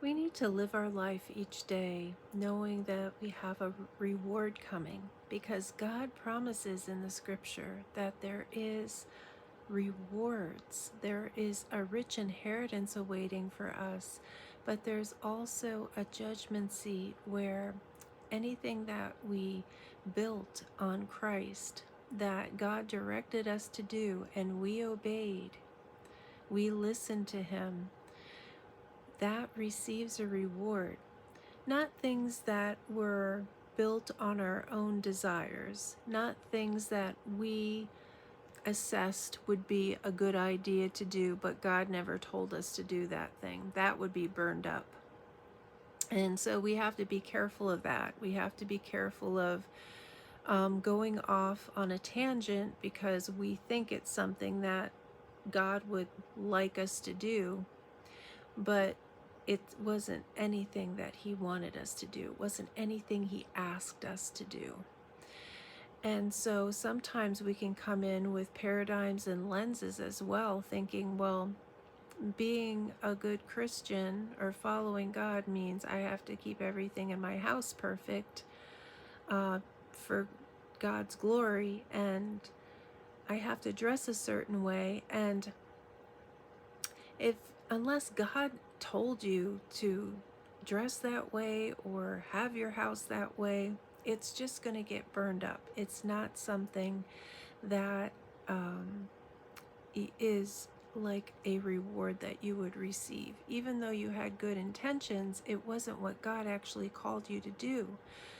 We need to live our life each day knowing that we have a reward coming, because God promises in the scripture that there is rewards. There is a rich inheritance awaiting for us, but there's also a judgment seat where anything that we built on Christ, that God directed us to do, and we obeyed, we listened to Him, that receives a reward. Not things that were built on our own desires, not things that we assessed would be a good idea to do, but God never told us to do that thing. That would be burned up. And so we have to be careful of that. We have to be careful of going off on a tangent because we think it's something that God would like us to do, but it wasn't anything that He wanted us to do. It wasn't anything He asked us to do. And so sometimes we can come in with paradigms and lenses as well, thinking, well, being a good Christian or following God means I have to keep everything in my house perfect for God's glory, and I have to dress a certain way. And if unless God told you to dress that way or have your house that way, it's just going to get burned up. It's not something that is like a reward that you would receive. Even though you had good intentions, it wasn't what God actually called you to do.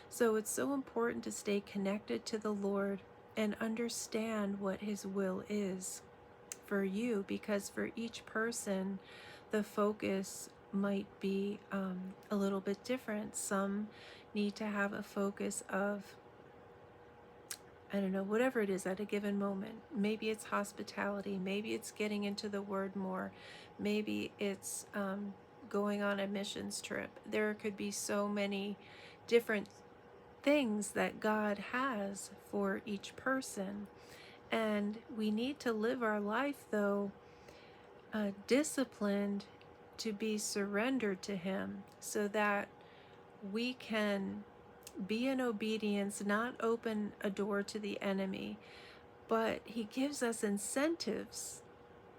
So it's so important to stay connected to the Lord and understand what His will is for you, because for each person, the focus might be a little bit different. Some need to have a focus of, I don't know, whatever it is at a given moment. Maybe it's hospitality. Maybe it's getting into the Word more. Maybe it's going on a missions trip. There could be so many different things that God has for each person. And we need to live our life, though, disciplined to be surrendered to Him so that we can be in obedience, not open a door to the enemy, but He gives us incentives.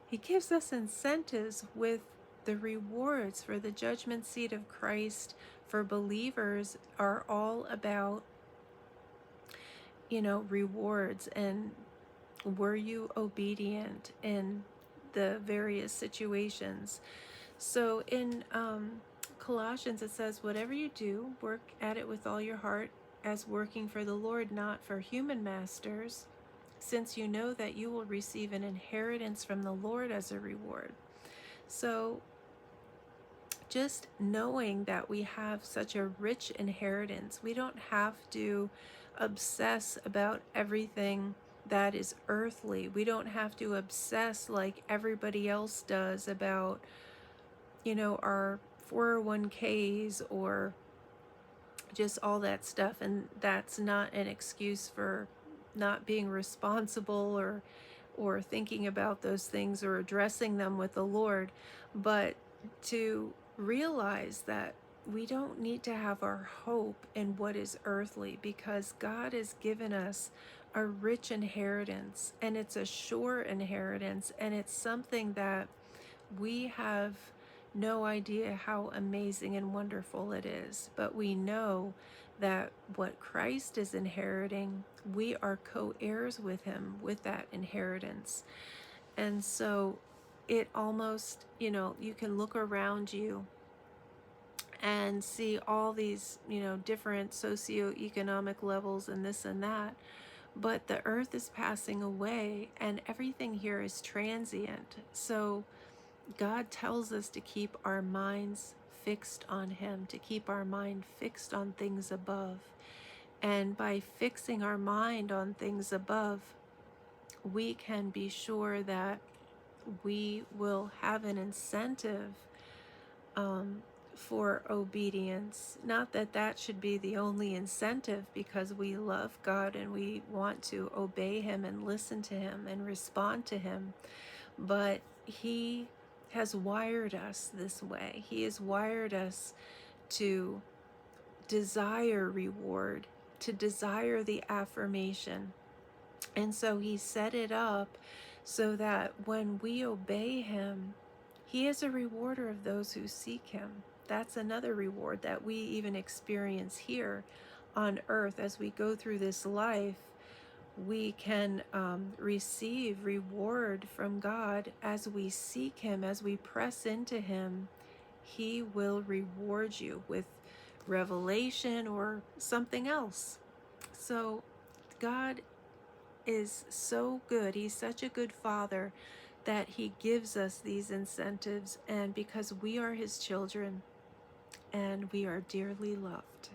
He gives us incentives with the rewards for the judgment seat of Christ for believers are all about, rewards. And were you obedient in the various situations? So in Colossians, it says, whatever you do, work at it with all your heart as working for the Lord, not for human masters, since you know that you will receive an inheritance from the Lord as a reward. So just knowing that we have such a rich inheritance, we don't have to obsess about everything that is earthly. We don't have to obsess like everybody else does about, our 401ks or just all that stuff. And that's not an excuse for not being responsible or thinking about those things or addressing them with the Lord, but to realize that we don't need to have our hope in what is earthly, because God has given us a rich inheritance, and it's a sure inheritance, and it's something that we have no idea how amazing and wonderful it is. But we know that what Christ is inheriting, we are co-heirs with Him with that inheritance. And so it almost, you can look around you and see all these, different socioeconomic levels and this and that. But the earth is passing away and everything here is transient. So God tells us to keep our minds fixed on Him, to keep our mind fixed on things above. And by fixing our mind on things above, we can be sure that we will have an incentive for obedience. Not that that should be the only incentive, because we love God and we want to obey Him and listen to Him and respond to Him, but He has wired us this way. He has wired us to desire reward, to desire the affirmation. And so he set it up so that when we obey him, he is a rewarder of those who seek him. That's another reward that we even experience here on earth as we go through this life. We can receive reward from God as we seek him, as we press into him. He will reward you with revelation or something else. So God is so good. He's such a good father that he gives us these incentives, and because we are his children and we are dearly loved.